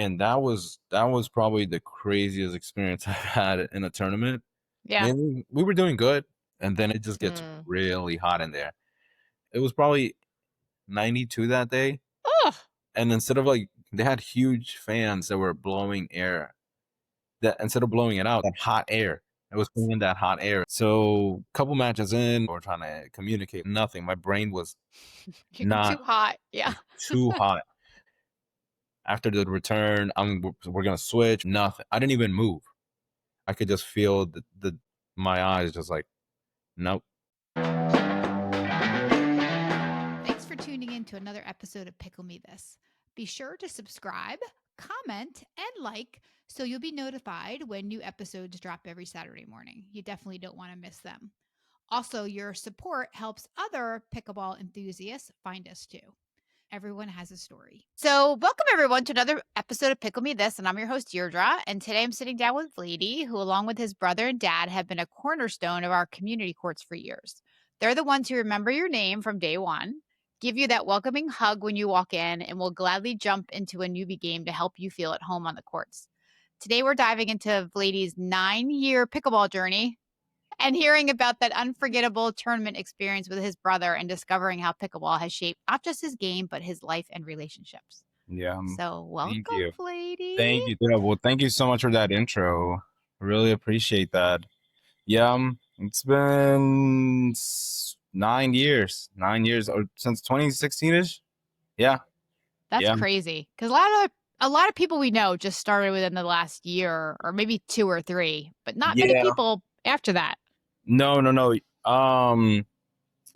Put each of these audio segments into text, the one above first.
And that was probably the craziest experience I've had in a tournament. Yeah. And we were doing good, and then it just gets Mm. really hot in there. It was probably 92 that day, Ugh. and instead of, like, they had huge fans that were blowing air, that instead of blowing it out, that hot air, it was bringing that hot air. So, couple matches in, we're trying to communicate, nothing. My brain was You're too not hot. Yeah. too hot. After the return, we're gonna switch, nothing. I didn't even move. I could just feel the my eyes just like, "Nope." Thanks for tuning in to another episode of Pickle Me This. Be sure to subscribe, comment, and like so you'll be notified when new episodes drop every Saturday morning. You definitely don't want to miss them. Also, your support helps other pickleball enthusiasts find us too. Everyone has a story. So, welcome everyone to another episode of Pickle Me This, and I'm your host Deirdre. And today I'm sitting down with Vladee, who, along with his brother and dad, have been a cornerstone of our community courts for years. They're the ones who remember your name from day one, give you that welcoming hug when you walk in, and will gladly jump into a newbie game to help you feel at home on the courts. Today, we're diving into Vladee's 9-year pickleball journey and hearing about that unforgettable tournament experience with his brother and discovering how pickleball has shaped not just his game, but his life and relationships. Yeah, So, thank welcome, you. Vladee. Thank you. Yeah, well, thank you so much for that intro. Really appreciate that. Yeah, it's been 9 years, 9 years, or since 2016-ish. Yeah, That's yeah, crazy because a lot of people we know just started within the last year or maybe 2 or 3, but not many yeah. people after that. No, no, no.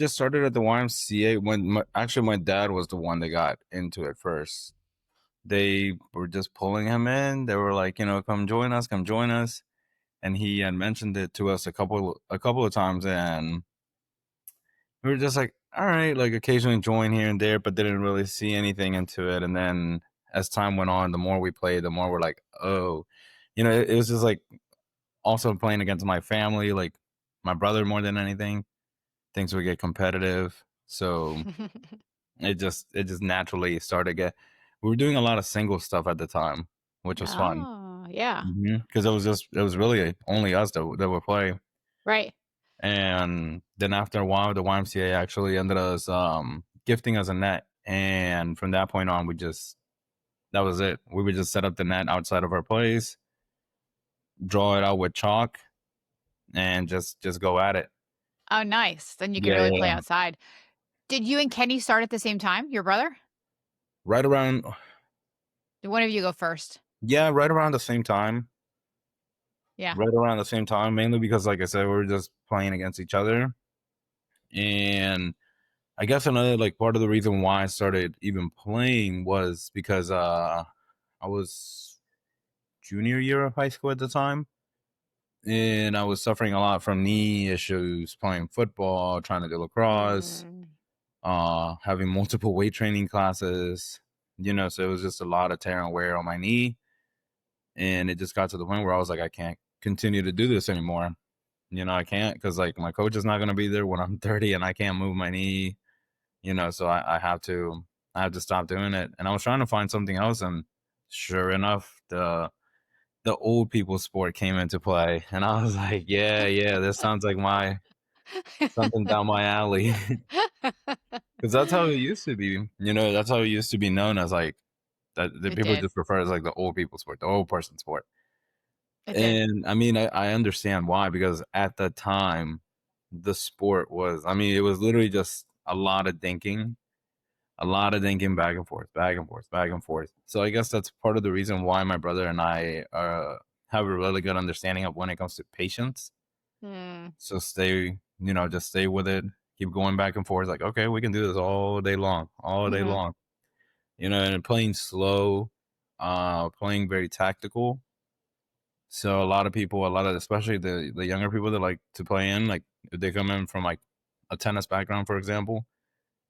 Just started at the YMCA when actually my dad was the one that got into it first. They were just pulling him in. They were like, come join us, come join us. And he had mentioned it to us a couple of times, and we were just like, all right, like occasionally join here and there, but didn't really see anything into it. And then as time went on, the more we played, the more we're like, oh, it was just like also playing against my family, like my brother more than anything. Things would get competitive. So it just naturally started to get. We were doing a lot of single stuff at the time, which was fun. Oh, yeah. Because it was really only us that would play. Right. And then after a while, the YMCA actually ended us gifting us a net, and from that point on, that was it. We would just set up the net outside of our place, draw it out with chalk, and just go at it. Oh, nice. Then you could Yeah, really yeah, play yeah. outside. Did you and Kenny start at the same time, your brother? Right around, Did one of you go first? yeah, right around the same time. Yeah. Right around the same time, mainly because, like I said, we were just playing against each other, and I guess another like part of the reason why I started even playing was because I was junior year of high school at the time, and I was suffering a lot from knee issues playing football, trying to do lacrosse, Mm. having multiple weight training classes, so it was just a lot of tear and wear on my knee. And it just got to the point where I was like, I can't continue to do this anymore. I can't, because like my coach is not going to be there when I'm 30 and I can't move my knee, so I have to stop doing it. And I was trying to find something else. And sure enough, the old people sport came into play, and I was like, yeah, yeah, this sounds like my something down my alley. Because that's how it used to be. That's how it used to be known as, like, that the It people did. just refer as like the old people sport, the old person sport. It did. And I mean, I understand why, because at the time, the sport was, I mean, it was literally just a lot of thinking back and forth, back and forth, back and forth. So I guess that's part of the reason why my brother and I have a really good understanding of when it comes to patience. Mm. So just stay with it, keep going back and forth. Like, okay, we can do this all day long, all day Mhm. long. And playing slow, playing very tactical. So a lot of, especially the younger people that like to play in, like if they come in from like a tennis background, for example,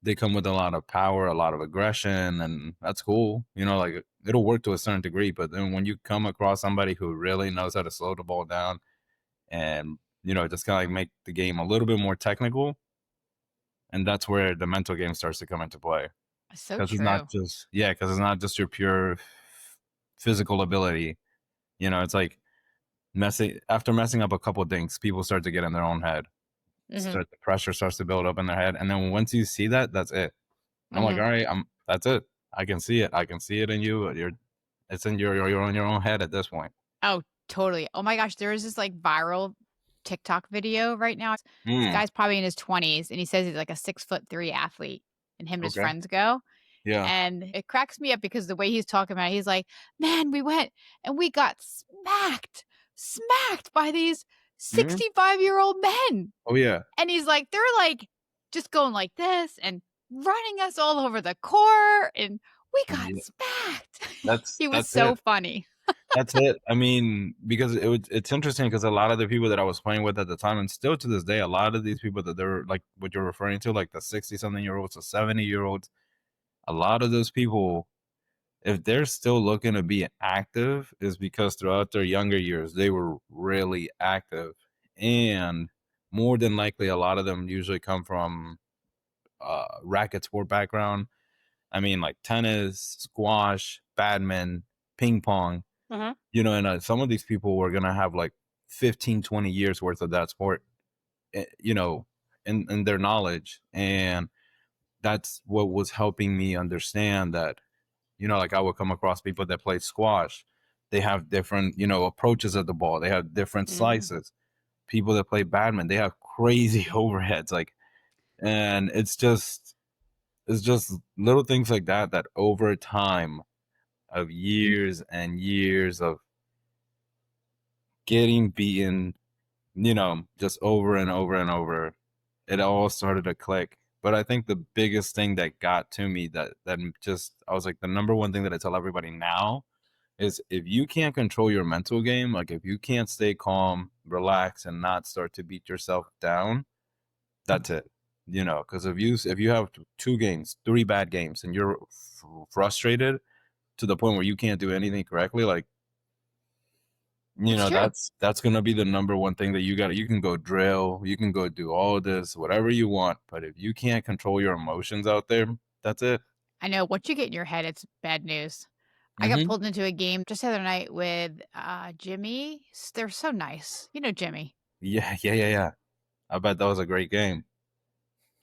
they come with a lot of power, a lot of aggression, and that's cool. Like it'll work to a certain degree, but then when you come across somebody who really knows how to slow the ball down and just kind of like make the game a little bit more technical, and that's where the mental game starts to come into play. So Because it's not true. just, yeah, because it's not just your pure physical ability. It's like messing up a couple of things, people start to get in their own head. Mhm. Start The pressure starts to build up in their head, and then once you see that, that's it. I'm like, Mhm. all right, that's it. I can see it. I can see it in you. It's in you're on your own head at this point. Oh, totally. Oh my gosh, there is this, like, viral TikTok video right now. This Mm, guy's probably in his 20s, and he says he's, like, a 6'3" athlete, and him and his okay. friends go, Yeah. and it cracks me up because the way he's talking about it, he's like, "Man, we went and we got smacked by these Mhm. 65-year-old men." Oh, yeah. And he's like, "They're, like, just going like this and running us all over the court, and we got Yeah. smacked." That's He was that's so it. funny. That's it. I mean, because it's interesting because a lot of the people that I was playing with at the time, and still to this day, a lot of these people that they're like what you're referring to, like the 60-something-year-olds, the 70-year-olds, a lot of those people, if they're still looking to be active, is because throughout their younger years, they were really active. And more than likely, a lot of them usually come from racket sport background. I mean, like tennis, squash, badminton, ping pong, Mhm. and some of these people were going to have like 15, 20 years worth of that sport, eh, you know, in their knowledge. And that's what was helping me understand that, like I would come across people that play squash. They have different, approaches at the ball. They have different Mhm. slices. People that play badminton, they have crazy overheads. Like, and it's just little things like that that over time of years and years of getting beaten, just over and over and over, it all started to click. But I think the biggest thing that got to me that just I was like the number one thing that I tell everybody now is if you can't control your mental game, like if you can't stay calm, relax, and not start to beat yourself down, that's it. Because if you have two games, three bad games, and you're frustrated to the point where you can't do anything correctly, like It's true. that's gonna be the number one thing that you can go drill, you can go do all this, whatever you want, but if you can't control your emotions out there, that's it. I know once you get in your head, it's bad news. I got Mhm. pulled into a game just the other night with, Jimmy. They're so nice. You know Jimmy. Yeah, yeah, yeah, yeah. I bet that was a great game.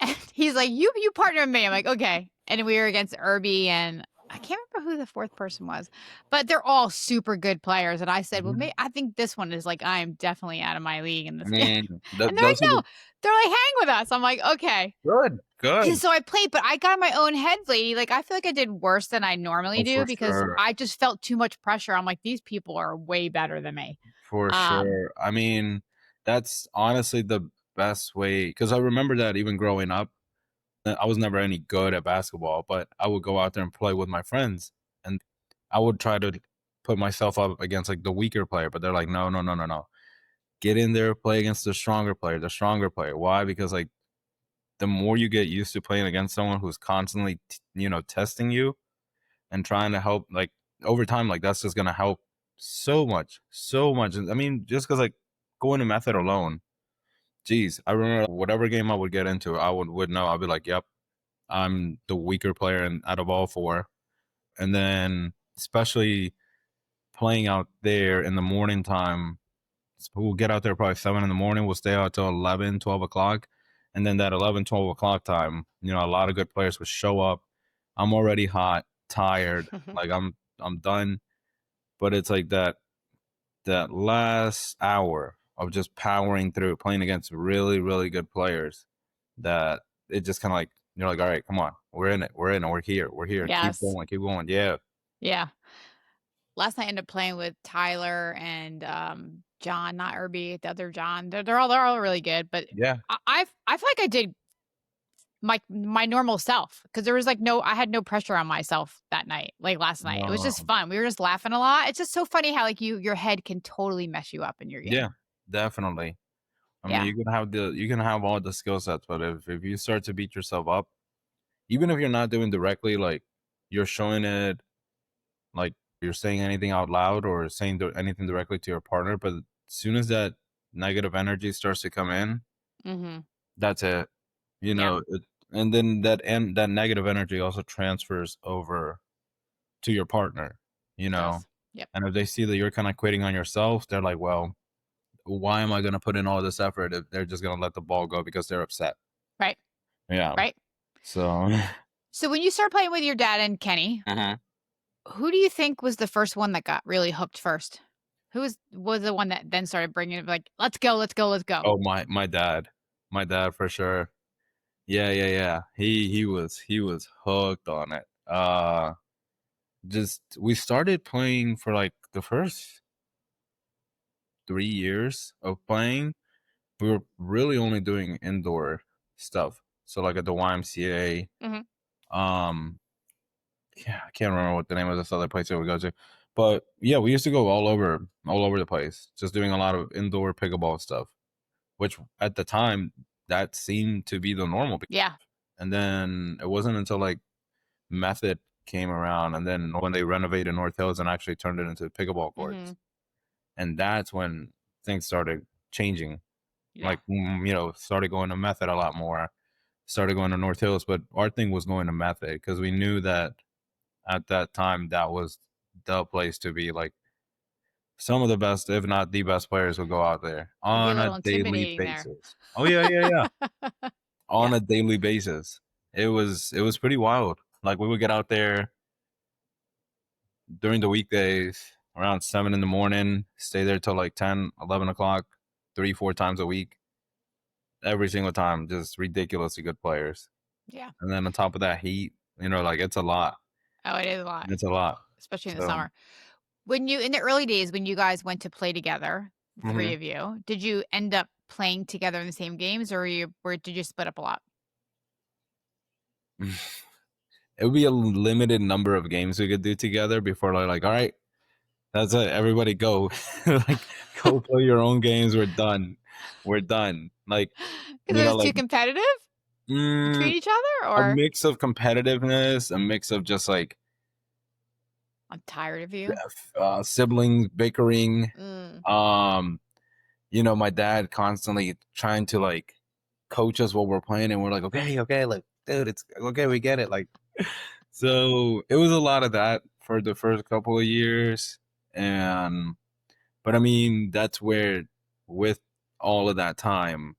And he's like, You partner with me." I'm like, "Okay." And we were against Irby, and I can't remember who the 4th person was, but they're all super good players, and I said, "Well, Mhm. I think this one is like, I am definitely out of my league in I this game." mean, And they're like, those are "No." the They're like, "Hang with us." I'm like, "Okay." good, And good. so I played, but I got in my own head, lady. Like, I feel like I did worse than I normally Oh, do for because sure. I just felt too much pressure. I'm like, "These people are way better than me." For Um, sure. I mean, that's honestly the best way because I remember that even growing up, I was never any good at basketball, but I would go out there and play with my friends, and I would try to put myself up against, like, the weaker player, but they're like, "No, no, no, no, no. Get in there, play against the stronger player, the stronger player." Why? Because, like, the more you get used to playing against someone who's constantly, testing you and trying to help, like, over time, like, that's just gonna help so much, so much. I mean, just because like, going to method alone, geez, I remember whatever game I would get into, I would know. I'd be like, "Yep, I'm the weaker player and out of all four." And then especially playing out there in the morning time, we'll get out there probably 7 in the morning. We'll stay out till 11, 12 o'clock. And then that 11, 12 o'clock time, a lot of good players would show up. I'm already hot, tired, like I'm done. But it's like that last hour of just powering through, playing against really, really good players that it just kind of like, you're like, all right, come on, we're in it, we're here, yes. keep going, yeah, Yeah. Last night I ended up playing with Tyler and, John, not Irby, the other John. They're all really good, but yeah, I feel like I did my normal self because there was, like, I had no pressure on myself that night, like, last night. It was just no, fun. We were just laughing a lot. It's just so funny how, like, your head can totally mess you up in your yeah, game. definitely. I mean, Yeah. you can have all the skill sets, but if you start to beat yourself up, even if you're not doing directly, like you're showing it, like you're saying anything out loud or saying anything directly to your partner, but as soon as that negative energy starts to come in, Mhm. that's it. Yeah. And then that negative energy also transfers over to your partner. You It know, does. Yep. And if they see that you're kind of quitting on yourself, they're like, well, why am I going to put in all this effort if they're just going to let the ball go because they're upset? Right. Yeah. Right. So, So when you started playing with your dad and Kenny, who do you think was the first one that got really hooked first? Who was the one that then started bringing it like, let's go, let's go, let's go? oh, my dad for sure. Yeah. He was hooked on it. Just we started playing for like the first 3 years of playing. We were really only doing indoor stuff. So like at the YMCA. Mhm. Yeah, I can't remember what the name of this other place that we go to, but yeah, we used to go all over the place, just doing a lot of indoor pickleball stuff, which at the time that seemed to be the normal. Yeah. And then it wasn't until like Method came around, and then when they renovated North Hills and actually turned it into pickleball courts, Mhm. and that's when things started changing. Yeah. Like started going to Method a lot more, started going to North Hills, but our thing was going to Method because we knew that at that time that was the place to be. Like some of the best, if not the best players would go out there It'd be a on a little daily intimidating there. basis. Oh yeah. On Yeah. a daily basis. It was pretty wild. Like we would get out there during the weekdays around 7 in the morning, stay there till like 10, 11 o'clock, 3, 4 times a week. Every single time, just ridiculously good players. Yeah. And then on top of that heat, like it's a lot. Oh, it is a lot, It's a lot. especially in the So summer. When you in the early days when you guys went to play together, the three mhm. of you, did you end up playing together in the same games or did you split up a lot? It would be a limited number of games we could do together before they're like, all right, that's it. Everybody go. Like, go play your own games. We're done. We're done. Like, Because it was too like competitive between mm, each other, a or mix of competitiveness, a mix of just like I'm tired of you. siblings bickering. Mm. My dad constantly trying to like coach us while we're playing, and we're like, okay, like, dude, it's okay, we get it. Like, so it was a lot of that for the first couple of years, but I mean, that's where, with all of that time,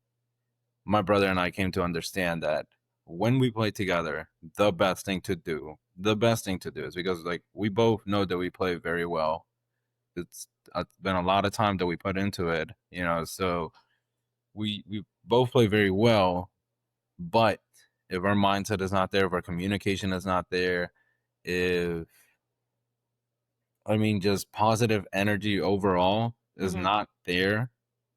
my brother and I came to understand that when we play together, the best thing to do is because like we both know that we play very well. It's been a lot of time that we put into it, so we both play very well, but if our mindset is not there, if our communication is not there, if just positive energy overall is Mhm. not there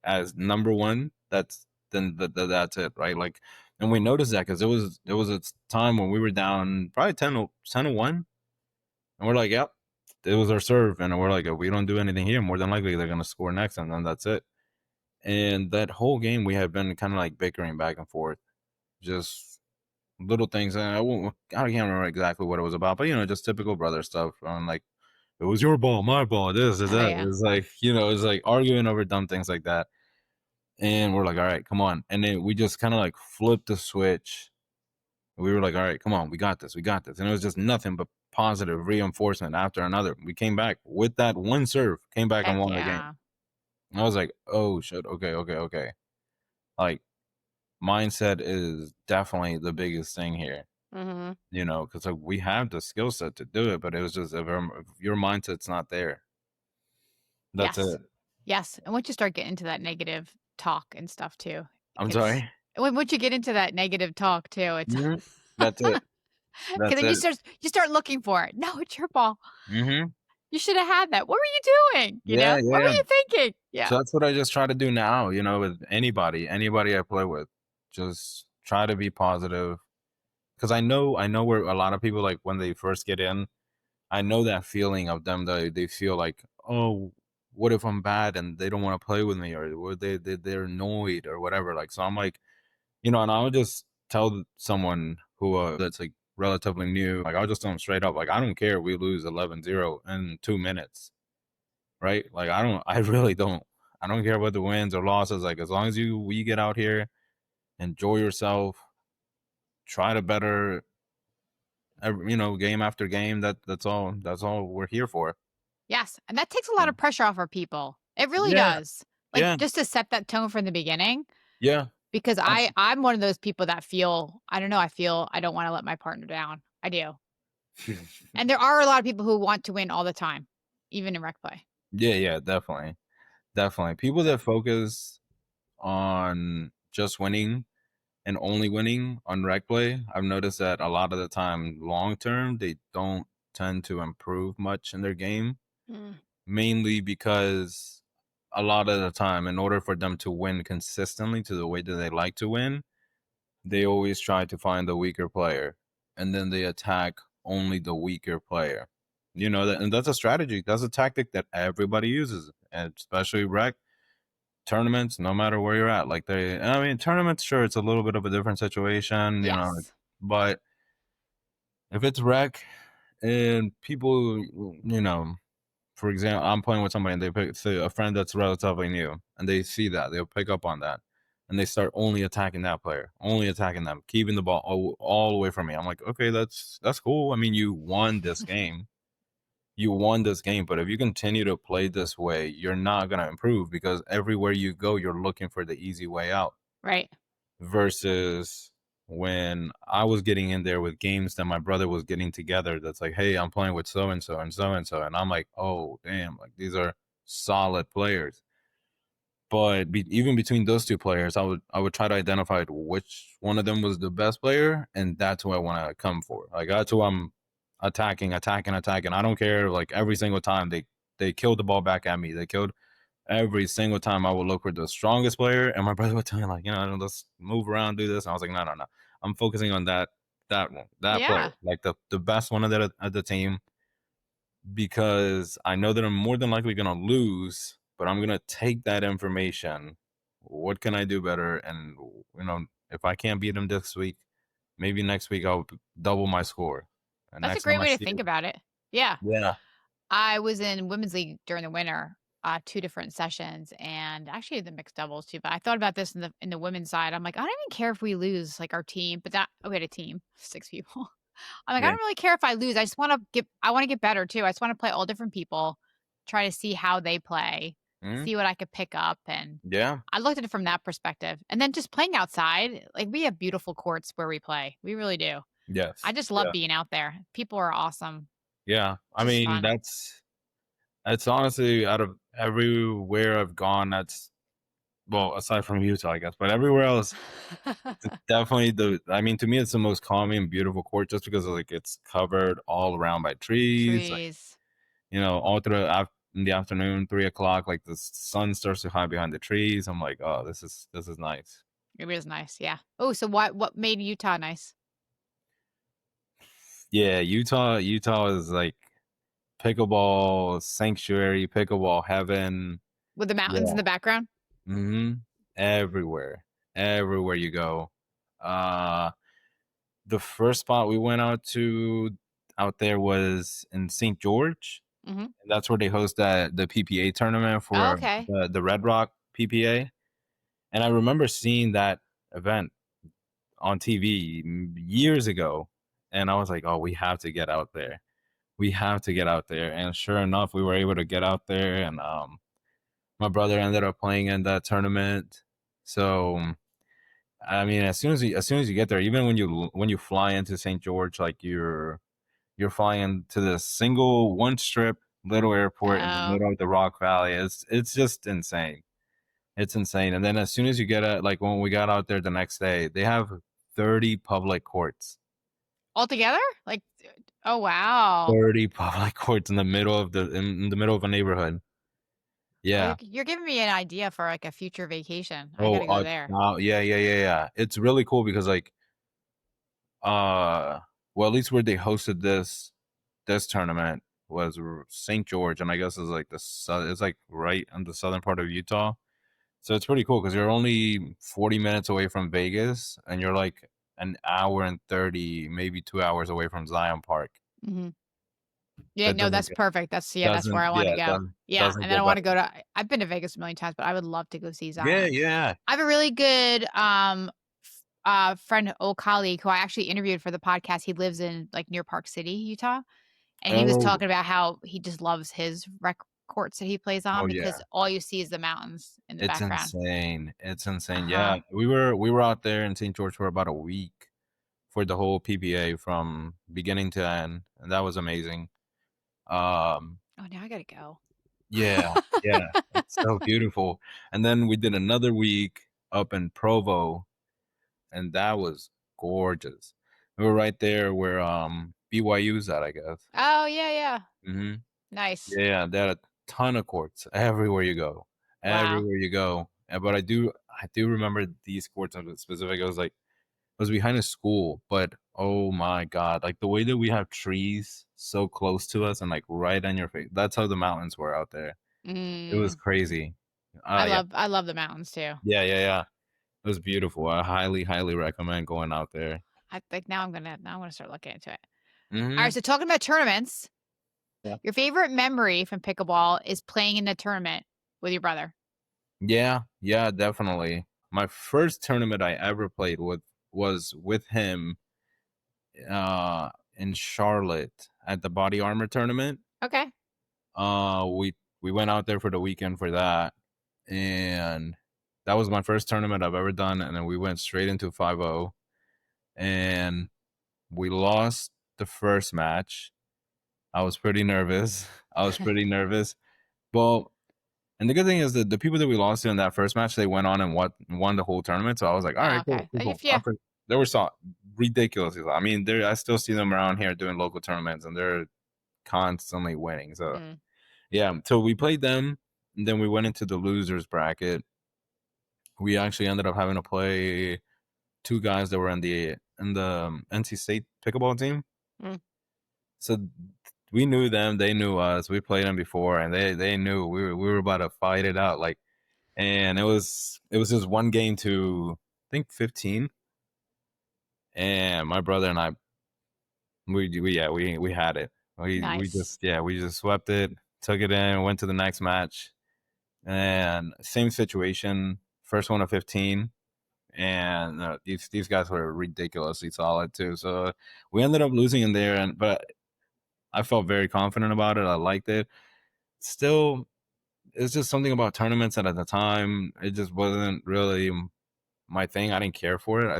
as number one, that's it, right? Like, and we noticed that because it was a time when we were down probably 10-1, and we're like, yep, it was our serve, and we're like, if we don't do anything here, more than likely they're gonna score next, and then that's it. And that whole game, we have been kind of like bickering back and forth, just little things. And I can't remember exactly what it was about, but just typical brother stuff. Like, it was your ball, my ball, this is Oh that. yeah. It's like, it's like arguing over dumb things like that. And we're like, all right, come on. And then we just kind of like flipped the switch. We were like, all right, come on, we got this, we got this. And it was just nothing but positive reinforcement after another. We came back with that one serve, came back and Heck won the game. yeah. And I was like, oh shit, okay. Like, mindset is definitely the biggest thing here. Mhm. Because like we have the skill set to do it, but it was just if your mindset's not there, that's Yes. it. Yes. And once you start getting into that negative talk and stuff too, I'm it's sorry. once you get into that negative talk too, it's Mhm. That's it. because That's then it. you start looking for it. No, it's your ball. Mhm. You should have had that. What were you doing? Yeah, What were yeah. you thinking? Yeah. So that's what I just try to do now, with anybody I play with. Just try to be positive. Because I know where a lot of people, like, when they first get in, I know that feeling of them that they feel like, oh, what if I'm bad and they don't want to play with me, or what they're annoyed or whatever. Like, so I'm like, and I'll just tell someone who that's like relatively new, like I'll just tell them straight up, like, I don't care if we lose 11-0 in 2 minutes, right? Like, I really don't. I don't care about the wins or losses. Like, as long as we get out here, enjoy yourself, try to better, game after game. That's all we're here for. Yes, and that takes a lot of pressure off our people. It really Yeah, does. Like, yeah, just to set that tone from the beginning, yeah. because Abs- I'm one of those people that feel I don't know, I feel I don't wanna let my partner down. I do. And there are a lot of people who want to win all the time, even in rec play. Yeah, yeah, definitely, definitely. People So that focus on just winning and only winning on rec play, I've noticed that a lot of the time, long term, they don't tend to improve much in their game, mm, mainly because a lot of the time, in order for them to win consistently to the way that they like to win, they always try to find the weaker player, and then they attack only the weaker player. You know that, and that's a strategy. That's a tactic that everybody uses, and especially rec tournaments. No matter where you're at, like I mean, tournaments. Sure, it's a little bit of a different situation, you know, yes. but if it's rec and people, you know, for example, I'm playing with somebody and they pick say a friend that's relatively new, and they see that they'll pick up on that, and they start only attacking that player, only attacking them, keeping the ball all away from me. I'm like, okay, that's cool. I mean, you won this game, but if you continue to play this way, you're not gonna improve because everywhere you go, you're looking for the easy way out. Right. Versus when I was getting in there with games that my brother was getting together, that's like, hey, I'm playing with so and so and so and so, and I'm like, oh damn, like these are solid players. But even between those two players, I would try to identify which one of them was the best player, and that's who I want to come for. Like that's who I'm attacking. I don't care. Like every single time they killed the ball back at me. They killed every single time. I would look for the strongest player, and my brother would tell me like, let's move around, do this. And I was like, no, no, no. I'm focusing on that one, that player, Yeah. like the best one at the team, because I know that I'm more than likely gonna lose, but I'm gonna take that information. What can I do better? And if I can't beat him this week, maybe next week I'll double my score. And That's a next time great I way to see think him, about it. Yeah. yeah, I was in women's league during the winter, 2 different sessions, and actually the mixed doubles too. But I thought about this in the women's side. I'm like, I don't even care if we lose, like our team, but that we had a team, 6 people. I'm like, I yeah, don't really care if I lose. I want to get better too. I just want to play all different people, try to see how they play, mm, see what I could pick up, and yeah, I looked at it from that perspective. And then just playing outside, like we have beautiful courts where we play. We really do. I yes, just love yeah, being out there. People are awesome. yeah. I Just mean, fun. that's honestly out of everywhere I've gone. That's well, aside from Utah, I guess, but everywhere else, it's definitely I mean, to me, it's the most calming and beautiful court just because like it's covered all around by trees. Like Trees. all through in the afternoon, 3 o'clock, like the sun starts to hide behind the trees. I'm like, oh, this is nice. It was nice, yeah. Oh, so what made Utah nice? Yeah, Utah is like pickleball sanctuary, pickleball heaven. With the mountains in Yeah. the background? hmm everywhere you go. Uh, the first spot we went out there was in St. George. Mhm. And that's where they host the PPA tournament Oh, for okay. the Red Rock PPA. And I remember seeing that event on TV years ago, and I was like, "Oh, we have to get out there. We have to get out there." And sure enough, we were able to get out there, and my brother ended up playing in that tournament. So I mean, as soon as you get there, even when you fly into St. George, like you're flying into this single one strip little airport in the Oh, middle of the Rock Valley. It's just insane. It's insane. And then as soon as you get out, like when we got out there the next day, they have 30 public courts. altogether? Like, oh, wow. 30 public courts in the middle of in the middle of a neighborhood. Oh, Yeah. you're giving me an idea for, like, a future vacation. I Oh, gotta go there. yeah, yeah, yeah, yeah. It's really cool because like well, at least where they hosted this tournament was St. George, and I guess it's like it's like right in the southern part of Utah. So it's pretty cool because you're only 40 minutes away from Vegas, and you're like an hour and 30, maybe 2 hours away from Zion Park. Mhm. Yeah, That no, doesn't that's get perfect. That's where I wanna go. Yeah, doesn't and then get I wanna better. go to I've been to Vegas a million times, but I would love to go see Yeah, Zion. yeah. I have a really good, friend, old colleague who I actually interviewed for the podcast. He lives in, like, near Park City, Utah, And he was Oh, talking about how he just loves his rec courts that he plays on oh because yeah. all you see is the mountains in the It's background. insane. It's insane. Yeah, Uh-huh. we were out there in St. George for about a week for the whole PBA from beginning to end, and that was amazing. Um, Oh, now I gotta go. yeah, yeah, it's so beautiful. And then we did another week up in Provo, and that was gorgeous. We were right there where BYU's at, I guess. Oh, yeah, yeah. hmm Nice. Yeah, they had a ton of courts everywhere you go, Wow. everywhere you go. But I do remember these courts in specific. It was behind a school, but oh my god, like the way that we have trees so close to us and like right on your face. That's how the mountains were out there. It was Mm. crazy. Yeah, I love the mountains too. yeah, yeah, yeah. It was beautiful. I highly, highly recommend going out there. I like now I'm gonna start looking into it. Alright, hmm so talking about tournaments, Yeah. your favorite memory from pickleball is playing in the tournament with your brother. Yeah, yeah, definitely. My first tournament I ever played with was with him in Charlotte at the Body Armor tournament. Okay. We went out there for the weekend for that, and that was my first tournament I've ever done, and then we went straight into 5-0, and we lost the first match. I was pretty nervous. I was pretty nervous. Well, and the good thing is that the people that we lost to in that first match, they went on and won the whole tournament. So I was like, all Oh, right, cool, okay. cool, cool. Yeah. They were so ridiculous. I mean, I still see them around here doing local tournaments, and they're constantly winning. So Mm. yeah, so we played them, and then we went into the losers bracket. We actually ended up having to play two guys that were in the NC State pickleball team. Mm. So we knew them, they knew us. We played them before, and they knew we were about to fight it out. Like, and it was just one game to I think 15, and my brother and I we had it. We Nice. just we just swept it, took it in, went to the next match. And same situation, first one of 15, and these guys were ridiculously solid too. So we ended up losing in there, but I felt very confident about it. I liked it. Still, it's just something about tournaments that at the time it just wasn't really my thing. I didn't care for it.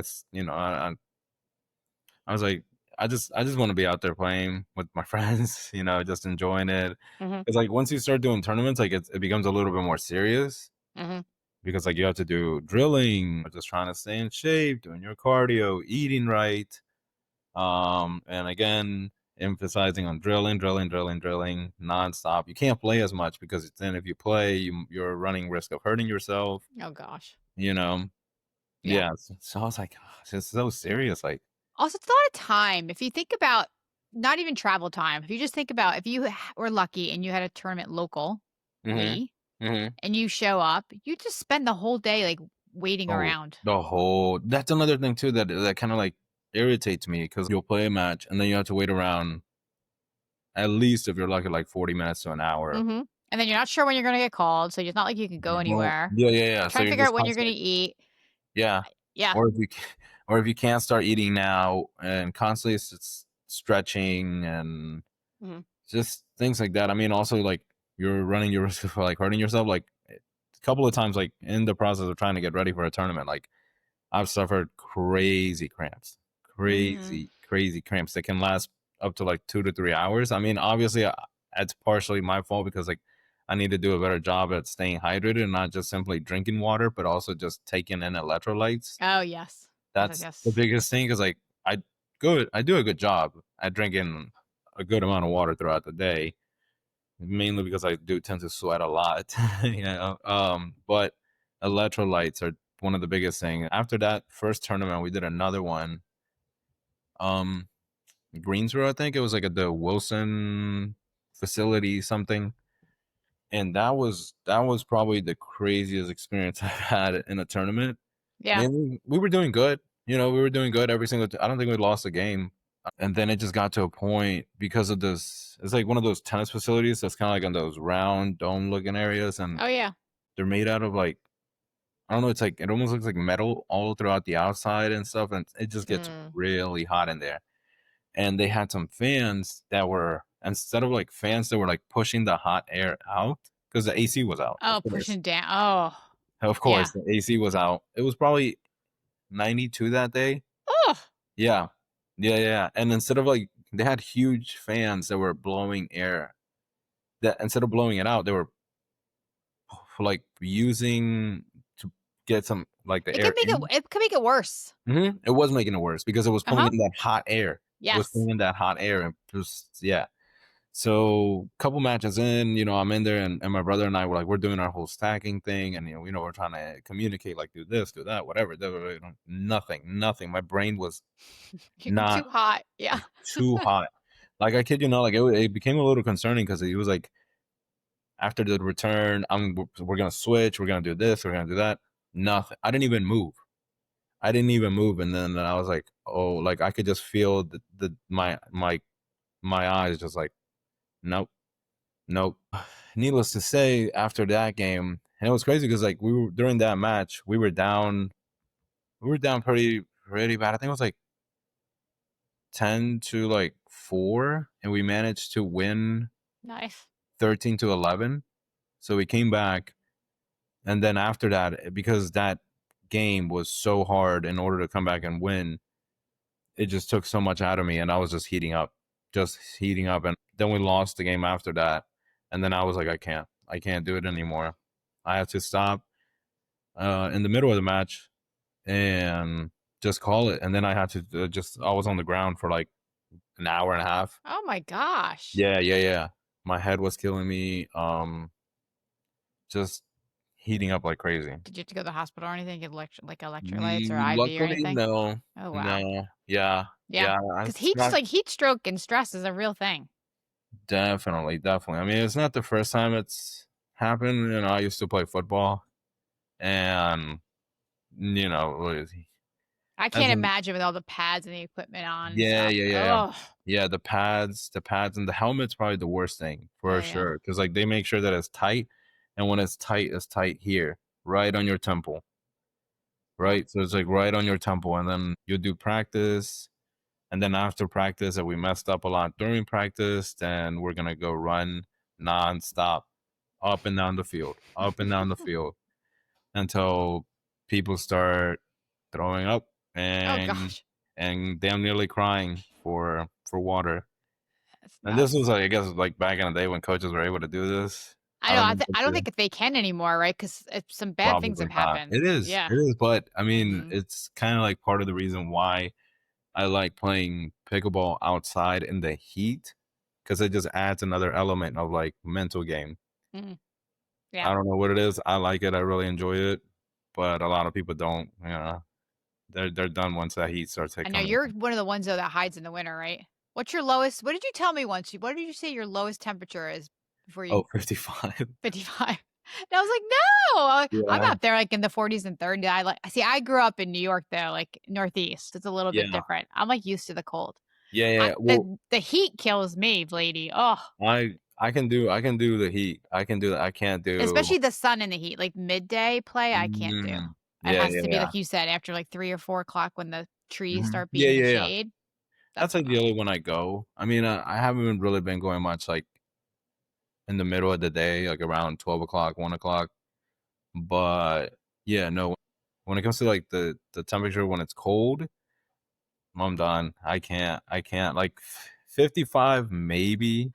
I was like, I just want to be out there playing with my friends, just enjoying it. Mhm. It's like once you start doing tournaments, like it becomes a little bit more serious Mhm. because like you have to do drilling, just trying to stay in shape, doing your cardio, eating right, and again emphasizing on drilling, drilling, drilling, drilling nonstop. You can't play as much because then if you play, you're running risk of hurting yourself. Oh gosh. You know, Yeah. yeah. So I was like, "Ah, it's just so serious. Like, Also, it's a lot of time. If you think about not even travel time, if you just think about if you were lucky and you had a tournament locally hmm hmm and you show up, you just spend the whole day like waiting oh, around. that's another thing too that kind of like irritates me because you'll play a match and then you have to wait around at least if you're lucky like 40 minutes to an hour. Mhm. And then you're not sure when you're gonna get called, so it's not like you can go anywhere. Yeah, yeah, yeah. So Trying to you're figure out just when you're gonna constantly eat. yeah. Yeah. Or if you or if you can't start eating now and constantly stretching and Mhm. just things like that. I mean, also like you're running your risk of like hurting yourself. Like a couple of times, like in the process of trying to get ready for a tournament, like I've suffered Mm. crazy, crazy cramps that can last up to like 2 to 3 hours. I mean, obviously, it's partially my fault because like I need to do a better job at staying hydrated and not just simply drinking water, but also just taking in electrolytes. Oh, yes. Yes, yes, That's the yes. biggest thing because like I do a good job at drinking a good amount of water throughout the day, mainly because I do tend to sweat a lot. But electrolytes are one of the biggest thing. After that first tournament, we did another one. Um, Greensboro, I think it was like at the Wilson facility something, and that was probably the craziest experience I've had in a tournament. I Yeah. mean, we were doing good. We were doing good every single. I don't think we lost a game. And then it just got to a point because of this. It's like one of those tennis facilities that's kind of like in those round dome looking areas, and Oh, yeah. they're made out of like I don't know. It's like it almost looks like metal all throughout the outside and stuff, and it just gets Mm. really hot in there. and they had some fans that were, instead of like fans that were like pushing the hot air out, because the AC was out, Oh, pushing down. Oh, of yeah. course the AC was out. It was probably 92 that day. Oh, Yeah, yeah. And instead of like, they had huge fans that were blowing air, that instead of blowing it out, they were like using to get some like the it can air make it. in. It can make it worse. It was making it worse because it was Uh pulling huh. in that hot air. It was Yes. pulling in that hot air, and just, yeah. So couple matches in, I'm in there, and my brother and I were like, we're doing our whole stacking thing, and we're trying to communicate, like, do this, do that, whatever. Nothing. My brain was Too not hot. Yeah. too hot. Like, I kid you not, like, it became a little concerning because he was like, after the return, we're gonna switch, we're gonna do this, we're gonna do that. Nothing. I didn't even move. And then I was like, oh, like I could just feel my eyes just like, nope, nope. Needless to say, after that game, and it was crazy because like we were during that match, we were down pretty bad. I think it was like 10 to like 4, and we managed to win Nice. 13 to 11. So we came back, and then after that, because that game was so hard in order to come back and win, it just took so much out of me, and I was just heating up, and then we lost the game after that, and then I was like, I can't do it anymore. I had to stop in the middle of the match and just call it, and then I had to I was on the ground for like an hour and a half. Oh my gosh. Yeah. My head was killing me. Just heating up like crazy. Did you have to go to the hospital or anything? Get electrolytes or IV or Luckily, anything? no, Oh wow. no, yeah, Yeah. yeah. Because It's not. heat stroke and stress is a real thing. Definitely. I mean, it's not the first time it's happened. I used to play football, and as I can't an imagine with all the pads and the equipment on and yeah, stuff. yeah. Oh, Yeah, the pads, and the helmet's probably the worst thing oh for yeah. sure. Because like they make sure that it's tight, and when it's tight here, right on your temple, right? So it's like right on your temple, and then you do practice, and then after practice, that we messed up a lot during practice, then we're gonna go run nonstop, up and down the field, until people start throwing up Oh and gosh. damn nearly crying for water. That's And this was nuts. like, I guess, like back in the day when coaches were able to do this. I I know. don't know I if don't they think if they can anymore, right? Because some bad things probably have not. happened. Yeah. It is, but I mean, Hmm. it's kind of like part of the reason why I like playing pickleball outside in the heat, because it just adds another element of like mental game. Hmm. Yeah. I don't know what it is. I like it. I really enjoy it, but a lot of people don't. They're done once that heat starts I know coming. you're one of the ones though that hides in the winter, right? What's your lowest? What did you tell me once? What did you say your lowest temperature is before you Oh, 55. 55? And I was like, no, I'm Yeah, out there like in the 40s and 30s. I grew up in New York though, like Northeast. It's a little bit yeah, different. I'm like used to the cold. yeah. Well, The heat kills me, Vladee. Oh, I can do the heat. I can do that. I can't do. especially the sun and the heat, like midday play, I can't do. It Yeah, has yeah, to be yeah. like you said, after like 3 or 4 o'clock when the trees start Yeah, being the yeah, yeah. shade. That's That's when ideally I'll. when I go. I mean, I haven't really been going much like in the middle of the day, like around 12 o'clock, 1 o'clock. But yeah, no. When it comes to like the temperature when it's cold, I'm done. I can't. Like 55 maybe,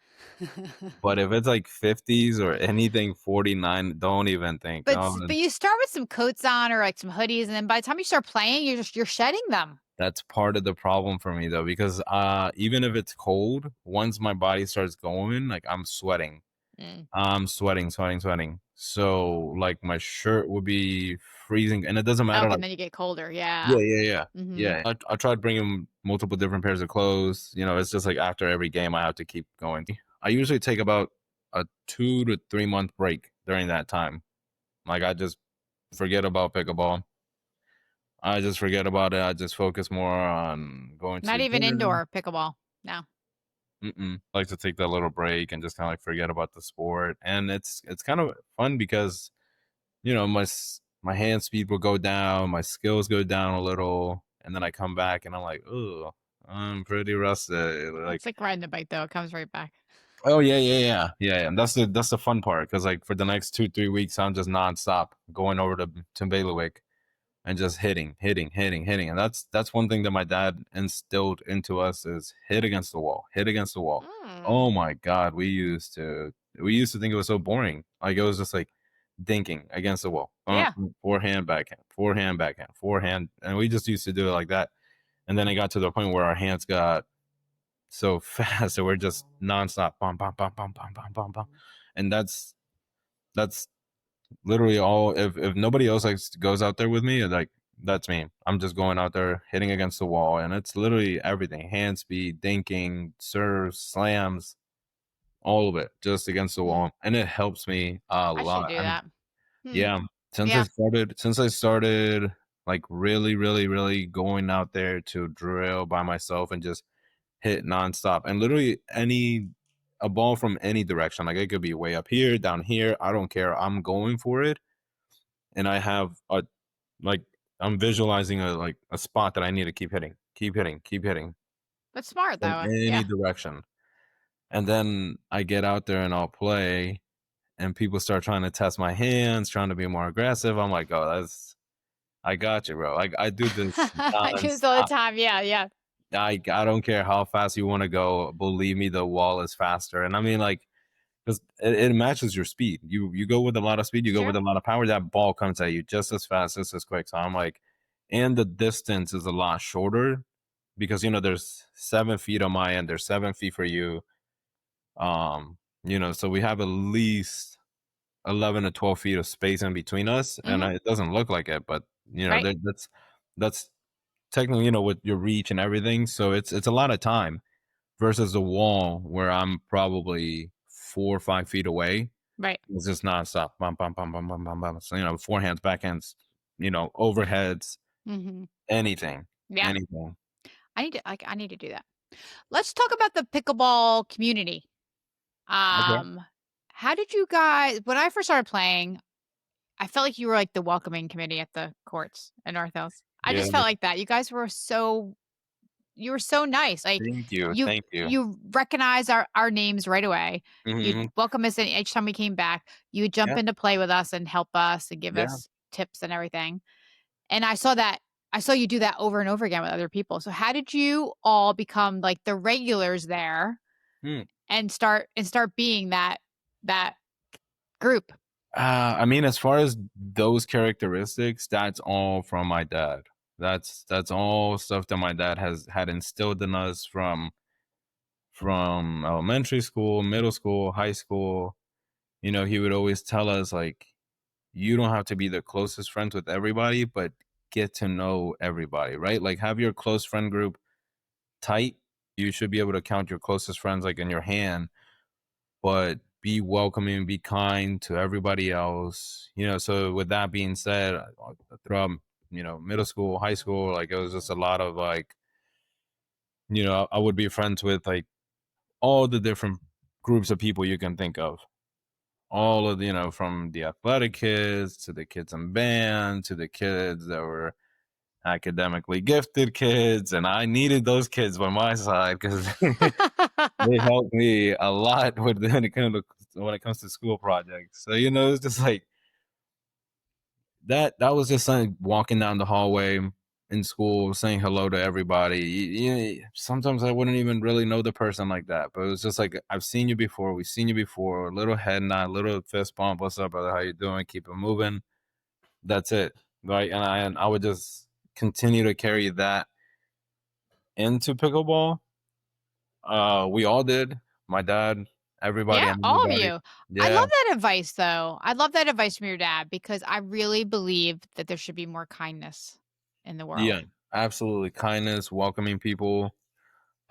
but if it's like 50s or anything 49, don't even think. But you start with some coats on or like some hoodies, and then by the time you start playing, you're shedding them. That's part of the problem for me though, because even if it's cold, once my body starts going, like I'm sweating. Mm. I'm sweating. So like my shirt would be freezing, and it doesn't matter. Okay, Like, and then you get colder. Yeah. yeah. I tried bringing multiple different pairs of clothes. It's just like after every game, I have to keep going. I usually take about a 2 to 3 month break during that time. Like I just forget about pickleball. I just forget about it. I just focus more on going to Not the even gym. indoor pickleball. No. I like to take that little break and just kind of like forget about the sport, and it's kind of fun because my hand speed will go down, my skills go down a little, and then I come back and I'm like, oh, I'm pretty rusted. It's like riding a bike though. It comes right back. Oh yeah. And that's the fun part because like for the next 2-3 weeks, I'm just nonstop going over to Bailiwick and just hitting, and that's one thing that my dad instilled into us is hit against the wall, hit against the wall. Mm. Oh my God, we used to think it was so boring. Like it was just like dinking against the wall, Yeah. forehand, backhand, forehand, backhand, forehand, and we just used to do it like that. And then it got to the point where our hands got so fast that we're just nonstop, bum, bum, bum, bum, bum, bum, bum, bum. And that's literally all. If nobody else like goes out there with me, like that's me. I'm just going out there hitting against the wall, and it's literally everything: hand speed, dinking, serves, slams, all of it, just against the Mm. wall, and it helps me a I should lot. do And that. Hmm. yeah, Yeah. since I started like really, really, really going out there to drill by myself and just hit nonstop, and literally a ball from any direction. Like it could be way up here, down here. I don't care. I'm going for it, and I have a like I'm visualizing a spot that I need to keep hitting, keep hitting, keep hitting That's smart from though. any Yeah. direction. And then I get out there and I'll play, and people start trying to test my hands, trying to be more aggressive. I'm like, oh, I got you, bro. I do this I do this all the nonstop. time. Yeah. Yeah. I don't care how fast you want to go. Believe me, the wall is faster. And I mean, like, because it matches your speed. You go with a lot of speed, you go with Sure. a lot of power. That ball comes at you just as fast, just as quick. So I'm like, and the distance is a lot shorter because there's 7 feet on my end, there's 7 feet for you. So we have at least 11 to 12 feet of space in between us, and Hmm. it doesn't look like it, but Right. that's technically with your reach and everything. So it's a lot of time versus the wall where I'm probably 4 or 5 feet away. Right. It's just nonstop. Bum, bum, bum, bum, bum, bum, bum. So, forehands, backhands, overheads, Hmm. anything, Yeah. anything. I need to do that. Let's talk about the pickleball community. Okay. Um, how did you guys when I first started playing, I felt like you were like the welcoming committee at the courts in North Hills. I Yeah. just felt like that. You were so nice. Like Thank you. you Thank you. you recognize our names right away. You'd Hmm. welcome us in each time we came back. You would jump Yeah. in to play with us and help us and give Yeah. us tips and everything. And I saw you do that over and over again with other people. So how did you all become like the regulars there Hmm. and start being that group? I mean, as far as those characteristics, that's all from my dad. That's all stuff that my dad has had instilled in us from elementary school, middle school, high school. He would always tell us like, you don't have to be the closest friends with everybody, but get to know everybody, right? Like have your close friend group tight. You should be able to count your closest friends like in your hand, but be welcoming, be kind to everybody else. So with that being said, throughout middle school, high school, like it was just a lot of like, I would be friends with like all the different groups of people you can think of. All of from the athletic kids to the kids in band to the kids that were academically gifted kids, and I needed those kids by my side because they helped me a lot when it comes to school projects. So it's just like that was just something walking down the hallway in school, saying hello to everybody. Sometimes I wouldn't even really know the person like that, but it was just like I've seen you before, we've seen you before. A little head nod, little fist bump. What's up, brother? How you doing? Keep it moving. That's it. Right, and I would just continue to carry that into pickleball. We all did. My dad, everybody, Yeah, and all of anybody. you. I Yeah, love that advice though. I love that advice from your dad because I really believe that there should be more kindness in the yeah, world. absolutely. Kindness, welcoming people,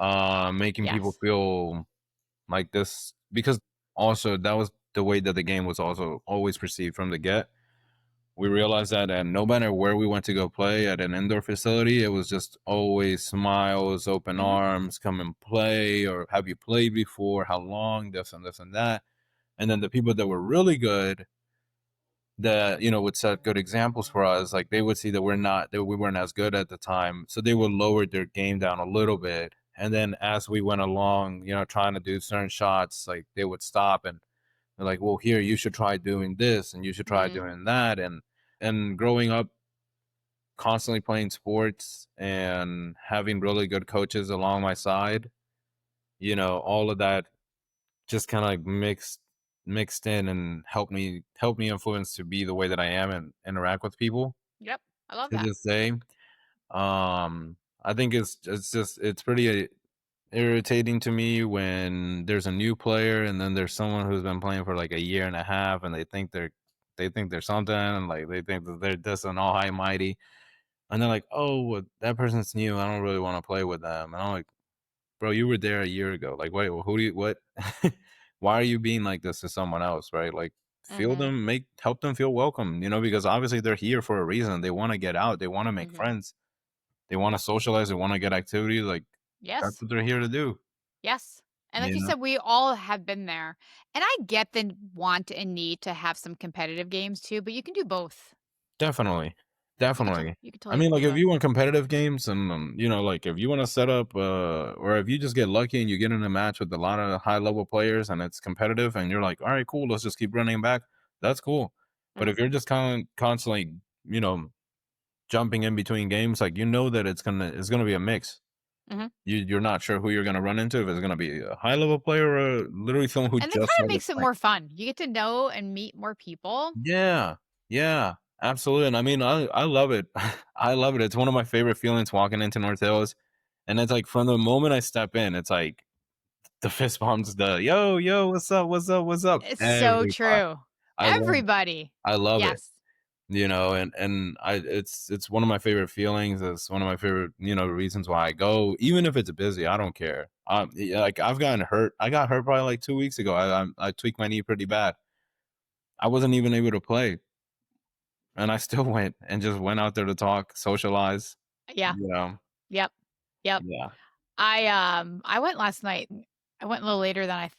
making people Yes. feel like this, because also that was the way that the game was also always perceived from the get. We realized that, and no matter where we went to go play at an indoor facility, it was just always smiles, open Mhm. arms, come and play, or have you played before? How long? This and this and that. And then the people that were really good, that would set good examples for us, like they would see that we weren't as good at the time, so they would lower their game down a little bit, And then as we went along, trying to do certain shots, like they would stop and they're like, "Well, here you should try doing this, and you should try Mm. doing that." And growing up, constantly playing sports and having really good coaches along my side, all of that just kind of like mixed in and helped me influence to be the way that I am and interact with people Yep. I love to that. this day. I think it's pretty irritating to me when there's a new player and then there's someone who's been playing for like a year and a half and they think they're something and like they think that they're this and all high mighty and they're like, oh, well, that person's new, I don't really want to play with them. And I'm like, bro, you were there a year ago. Like, wait, well, who do you what? Why are you being like this to someone else, right? Like, feel Mhm. them, help them feel welcome, because obviously they're here for a reason. They want to get out, they want to make Mhm. friends, they want to socialize, they want to get activity. Like, that's Yes. what they're here to do. Yes. And like You you know, said, we all have been there. And I get the want and need to have some competitive games too, but you can do both. definitely, definitely. You can I totally mean, like do if both. you want competitive games and like if you want to set up, or if you just get lucky and you get in a match with a lot of high level players and it's competitive and you're like, all right, cool, let's just keep running back. That's cool. But Mhm. if you're just constantly, you know, jumping in between games, like that it's gonna be a mix. Mhm. You're not sure who you're gonna run into, if it's gonna be a high level player or literally someone who And that just kind of started makes it playing. more fun. You get to know and meet more people. Yeah, yeah, absolutely. And I mean, I love it. I love it. It's one of my favorite feelings walking into North Hills, and it's like from the moment I step in, it's like the fist bumps, the yo yo, what's up, what's up, what's up, It's so everybody. true. I love Everybody. I love it. Yes. And it's one of my favorite feelings. It's one of my favorite, reasons why I go, even if it's busy. I don't care. Yeah, like I've gotten hurt. I got hurt probably like 2 weeks ago. I tweaked my knee pretty bad. I wasn't even able to play, and I still went and just went out there to talk, socialize. Yeah. You know, Yep. Yep. yeah, I went last night. I went a little later than I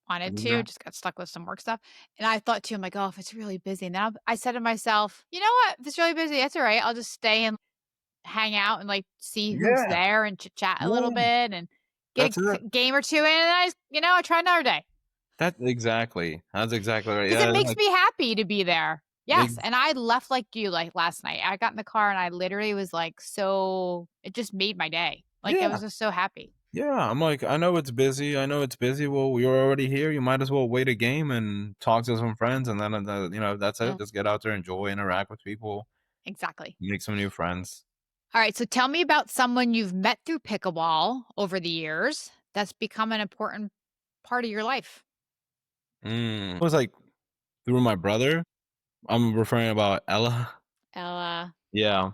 wanted to, yeah, just got stuck with some work stuff. And I thought too, I'm like, oh, if it's really busy. And then I said to myself, you know what? If it's really busy, that's all right. I'll just stay and hang out and like see who's yeah, there and chit chat a little yeah. bit and get That's it. a game or two in. And I try another day That exactly. That's exactly right. because it Yeah, makes like, me happy to be there. Yes. ex- And I left like you, like last night. I got in the car and I literally was like, it just made my day. Like I yeah. was just so happy. Yeah, I'm like, I know it's busy. I know it's busy. Well, you're already here. You might as well wait a game and talk to some friends, and then that's it. Mm, Just get out there, enjoy, interact with people, exactly. make some new friends. All right, so tell me about someone you've met through pickleball over the years that's become an important part of your life. It was like through my brother. I'm referring about Ella. Ella. Yeah,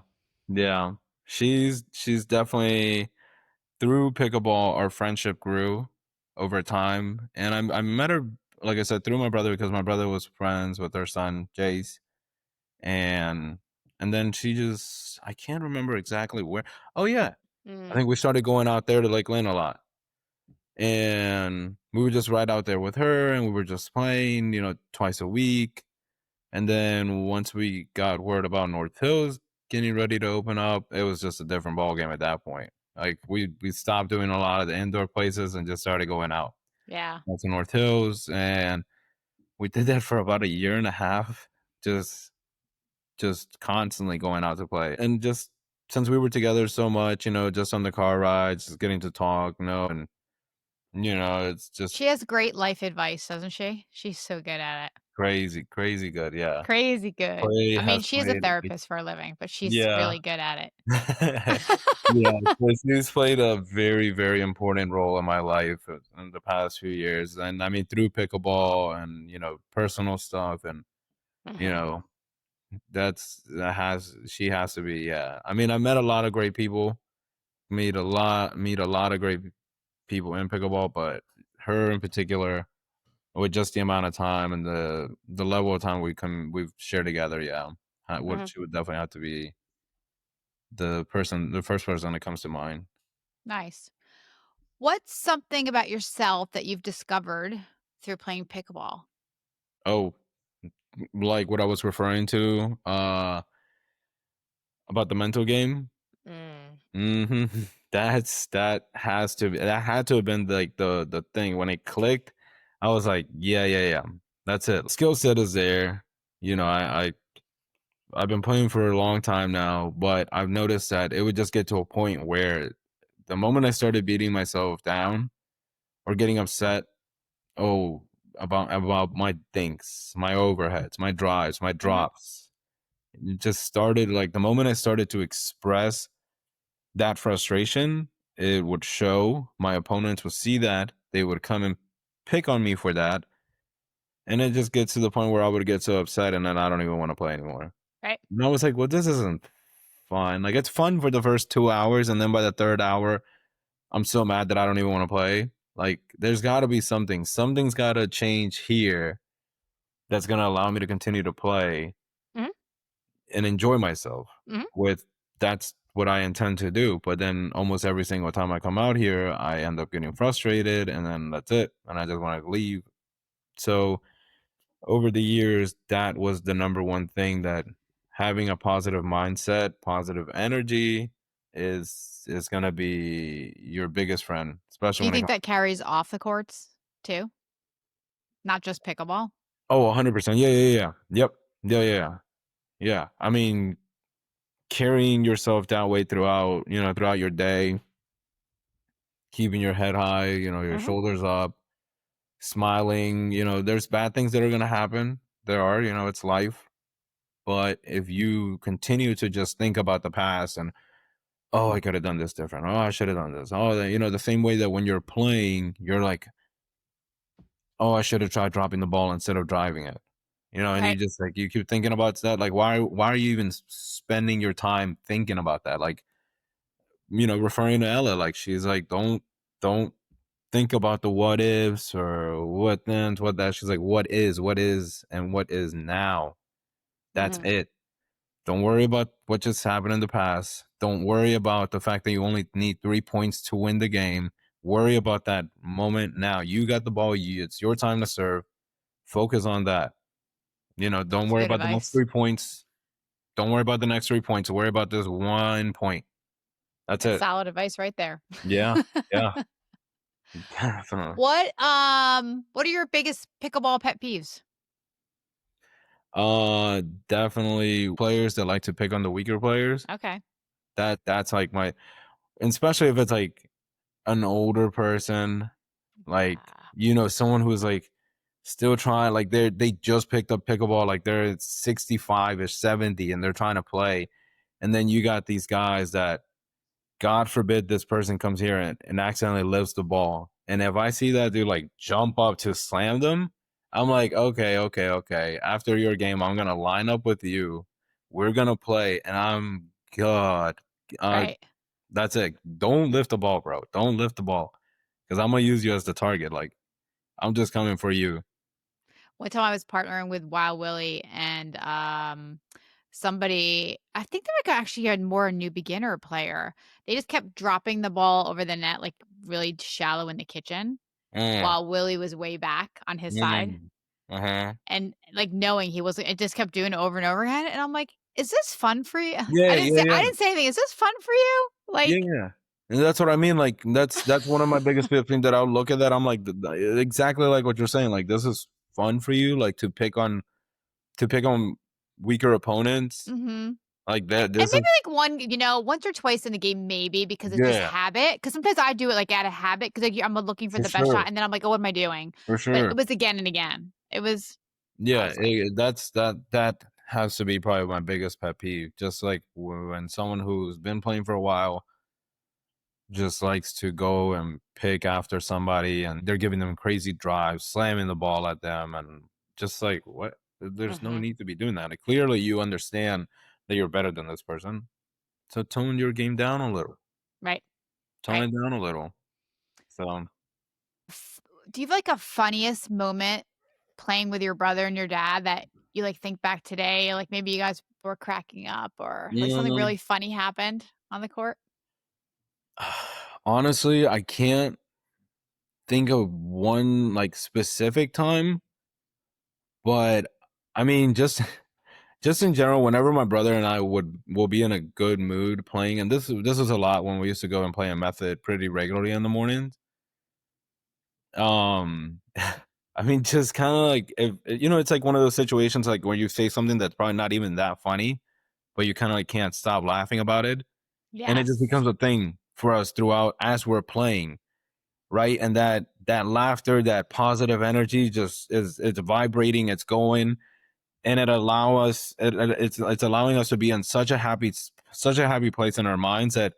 yeah. She's definitely through pickleball. Our friendship grew over time, and I met her, like I said, through my brother because my brother was friends with her son Jace. and and then she just I can't remember exactly where. Oh yeah, I Mm, think we started going out there to Lake Lynn a lot, and we would just ride out there with her, and we were just playing, twice a week. And then once we got word about North Hills getting ready to open up, it was just a different ball game at that point. Like we stopped doing a lot of the indoor places and just started going yeah. out to North Hills, and we did that for about a year and a half. Just constantly going out to play. And just since we were together so much, just on the car rides, just getting to talk, and it's just She has great life advice, doesn't she? She's so good at it. crazy, crazy good. Yeah. Crazy good. Play I mean, has she is a played therapist for a living, but she's yeah. really good at it. Yeah, so she's played a very, very important role in my life in the past few years. And I mean through pickleball and, personal stuff and, you Mhm, know, that has she has to be, yeah. I mean, I met a lot of great people, meet a lot of great people in pickleball, but her in particular, with just the amount of time and the level of time we've shared together, yeah, mhm. she would definitely have to be the first person that comes to mind. Nice. What's something about yourself that you've discovered through playing pickleball? Oh, like what I was referring to, about the mental game. Mm. Mhm. that had to have been like the thing when it clicked. I was like, yeah, that's it. Skill set is there. You know, I've been playing for a long time now, but I've noticed that it would just get to a point where the moment I started beating myself down or getting upset, oh, about my dinks, my overheads, my drives, my Mhm. drops, it just started like the moment I started to express that frustration, it would show. My opponents would see that. They would come and pick on me for that. And it just gets to the point where I would get so upset and then I don't even want to play anymore. Right. And I was like, well, this isn't fun. Like, it's fun for the first 2 hours. And then by the third hour, I'm so mad that I don't even want to play. Like, there's got to be something. Something's got to change here that's going to allow me to continue to play Mhm. and enjoy myself Mhm. with that's what I intend to do. But then almost every single time I come out here, I end up getting frustrated and then that's it. And I just want to leave. So over the years, that was the number one thing that having a positive mindset, positive energy is gonna be your biggest friend, Do especially you when it think comes. that carries off the courts too? Not just pickleball? Oh, 100%. Yeah. Yep. Yeah. Yeah. I mean, carrying yourself that way throughout, throughout your day, keeping your head high, your Mhm. shoulders up, smiling, there's bad things that are gonna happen. There are, it's life. But if you continue to just think about the past and, oh, I could have done this different. Oh, I should have done this. Oh, the same way that when you're playing, you're like, oh, I should have tried dropping the ball instead of driving it. And you Right. just like you keep thinking about that. Like, why are you even spending your time thinking about that? Like, referring to Ella, like she's like, don't think about the what ifs or what then, what that. She's like, what is, and what is now. That's Mhm. it. Don't worry about what just happened in the past. Don't worry about the fact that you only need 3 points to win the game. Worry about that moment now. You got the ball. It's your time to serve. Focus on that. Don't That's worry good about the next advice. 3 points. Don't worry about the next 3 points. Worry about this 1 point. That's That's it. solid advice right there. Yeah. Yeah. Definitely. What are your biggest pickleball pet peeves? Uh, Definitely players that like to pick on the weaker players. Okay. That's like my, especially if it's like an older person, like, Yeah. someone who's like still trying, like they just picked up pickleball, like they're 65 or 70 and they're trying to play. And then you got these guys that, God forbid this person comes here and accidentally lifts the ball. And if I see that dude like jump up to slam them, I'm like, okay. After your game, I'm gonna line up with you. We're gonna play, and God. Uh, Right. that's it. Don't lift the ball, bro. Don't lift the ball, because I'm gonna use you as the target. Like, I'm just coming for you. One time I was partnering with Wild Willie and somebody, I think they were actually had more a new beginner player. They just kept dropping the ball over the net like really shallow in the kitchen Mm, while Willie was way back on his side. mm, uh-huh. And like knowing he wasn't, it just kept doing it over and over again. And I'm like, is this fun for you? Yeah, I didn't say anything. Is this fun for you? Like, yeah. And that's what I mean. Like, that's one of my biggest pet things that I'll look at that. I'm like, exactly like what you're saying. Like, this is fun for you, like to pick on weaker opponents. mhm. Like that. And This maybe is, like once or twice in the game, maybe because it's just yeah, habit. Because sometimes I do it like out of habit because like I'm looking for for the best sure, shot, and then I'm like, oh, what am I doing? for But sure. it was again and again. I Yeah, was like, that has to be probably my biggest pet peeve. Just like when someone who's been playing for a while just likes to go and pick after somebody and they're giving them crazy drives, slamming the ball at them, and just like, what? There's no mhm, need to be doing that. Like, clearly you understand that you're better than this person. So tone your game down a little. right, Tone right. it down a little. So F- do you have like a funniest moment playing with your brother and your dad that you like think back today? Like maybe you guys were cracking up or like something mm, really funny happened on the court. honestly, I can't think of one like specific time, but I mean just just in general, whenever my brother and I will be in a good mood playing, and this was a lot when we used to go and play a method pretty regularly in the mornings. I mean, just kind of like if it's like one of those situations like where you say something that's probably not even that funny, but you kind of like can't stop laughing about it, and it just Yes. becomes a thing for us throughout as we're playing, right? And that laughter, that positive energy, just it's vibrating, it's going, and it's allowing us to be in such a happy place in our minds that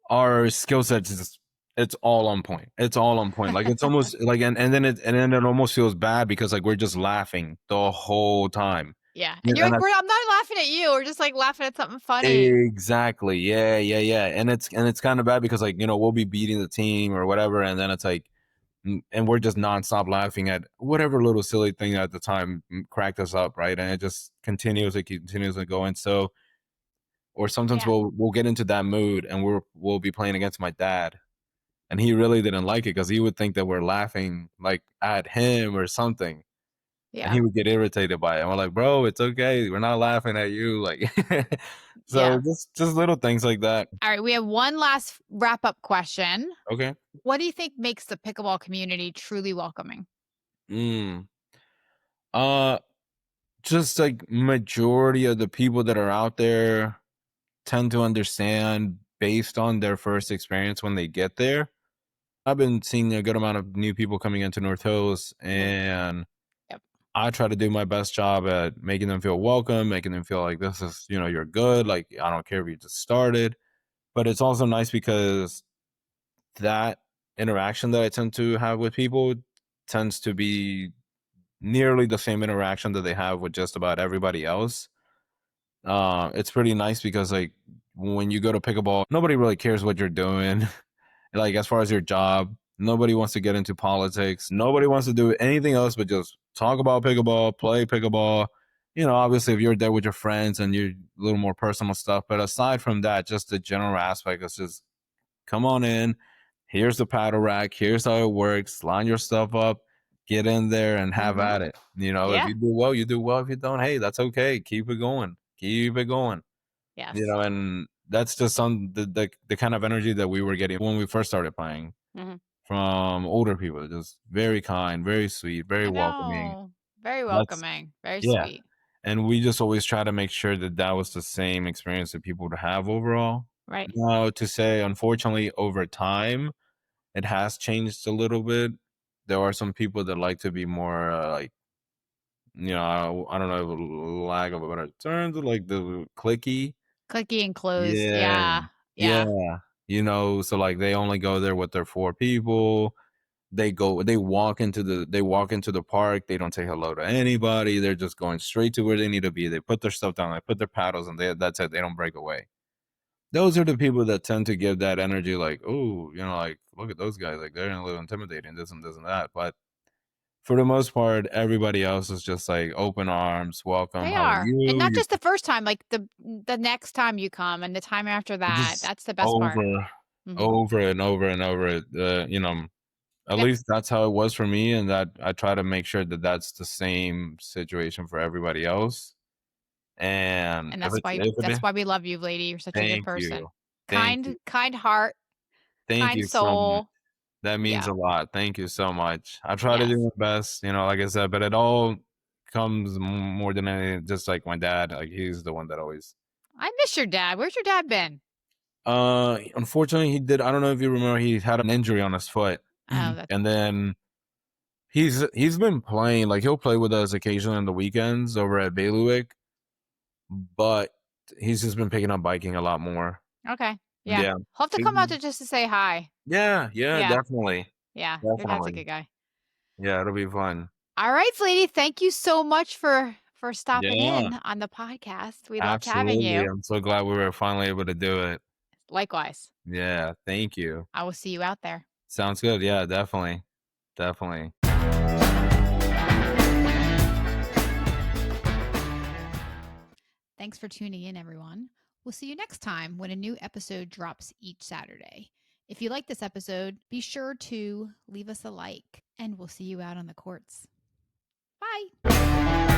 our skill sets is it's all on point. It's all on point. Like it's almost like and then it almost feels bad because like we're just laughing the whole time. Yeah. Yeah, And you're and like, I, I'm not laughing at you. We're just like laughing at something funny. exactly. Yeah, yeah, yeah. And it's kind of bad because like, we'll be beating the team or whatever, and then it's like and we're just nonstop laughing at whatever little silly thing at the time cracked us up, right? And it just continuously going. So or sometimes Yeah. we'll get into that mood and we'll be playing against my dad, and he really didn't like it because he would think that we're laughing like at him or something, and Yeah. he would get irritated by it. And we're like, bro, it's okay, we're not laughing at you, like. So Yeah. just little things like that. All right. We have one last wrap up question. Okay. What do you think makes the pickleball community truly welcoming? mm. uh just like majority of the people that are out there tend to understand based on their first experience when they get there. I've been seeing a good amount of new people coming into North Hills, Mhm. and Yep. I try to do my best job at making them feel welcome, making them feel like this is, you're good. Like, I don't care if you just started. But it's also nice because that interaction that I tend to have with people tends to be nearly the same interaction that they have with just about everybody else. It's pretty nice because like when you go to pickleball, nobody really cares what you're doing. Like as far as your job, nobody wants to get into politics. Nobody wants to do anything else but just talk about pickleball, play pickleball. Obviously if you're there with your friends and you're a little more personal stuff, but aside from that, just the general aspect is just come on in. Here's the paddle rack. Here's how it works. Line your stuff up. Get in there and have Mhm. at it. If Yeah. you do well, you do well. If you don't, hey, that's okay. Keep it going. Keep it going. Yes. And that's just the kind of energy that we were getting when we first started playing Mhm. from older people. Just very kind, very sweet, very I welcoming. know. Very That's welcoming. Very yeah. sweet. And we just always try to make sure that that was the same experience that people would have overall. Right. Now, to say, unfortunately, over time, it has changed a little bit. There are some people that like to be more like, I don't know, lack of a better term, like the clicky. Clicky and closed. Yeah. Yeah. Yeah. Yeah. So like they only go there with their four people. They walk into the park, they don't say hello to anybody. They're just going straight to where they need to be. They put their stuff down, they put their paddles, and that's it. They don't break away. Those are the people that tend to give that energy like, oh, like look at those guys, like they're a little intimidating, this and that. But for the most part, everybody else is just like open arms, welcome. They How are are. And you? not just the first time, like the next time you come and the time after that. Just That's the best part. over, Mhm. over and over and over. At Yep. least that's how it was for me, and that I try to make sure that that's the same situation for everybody else. And And if it's if that's it, why we love you, lady. You're such a good thank you, person. thank you, Kind heart, thank kind you so much. soul. That means Yeah. a lot. Thank you so much. I try to do Yes. my best, like I said, but it all comes more than anything. Just like my dad, like he's the one that always. I miss your dad. Where's your dad been? Unfortunately, he did. I don't know if you remember, he had an injury on his foot, Oh, that's and then he's been playing. Like he'll play with us occasionally on the weekends over at Bailiwick, but he's just been picking up biking a lot more. okay. Yeah. Yeah. I'll have to come out to just to say hi. Yeah, yeah, Yeah. definitely. Yeah. Your dad's a Definitely. good guy. Yeah, it'll be fun. All right, lady. Thank you so much for stopping Yeah, in on the podcast. We loved having absolutely. you. I'm so glad we were finally able to do it. Likewise. Yeah, thank you. I will see you out there. Sounds good. Yeah, definitely. Definitely. Thanks for tuning in, everyone. We'll see you next time when a new episode drops each Saturday. If you like this episode, be sure to leave us a like, and we'll see you out on the courts. Bye.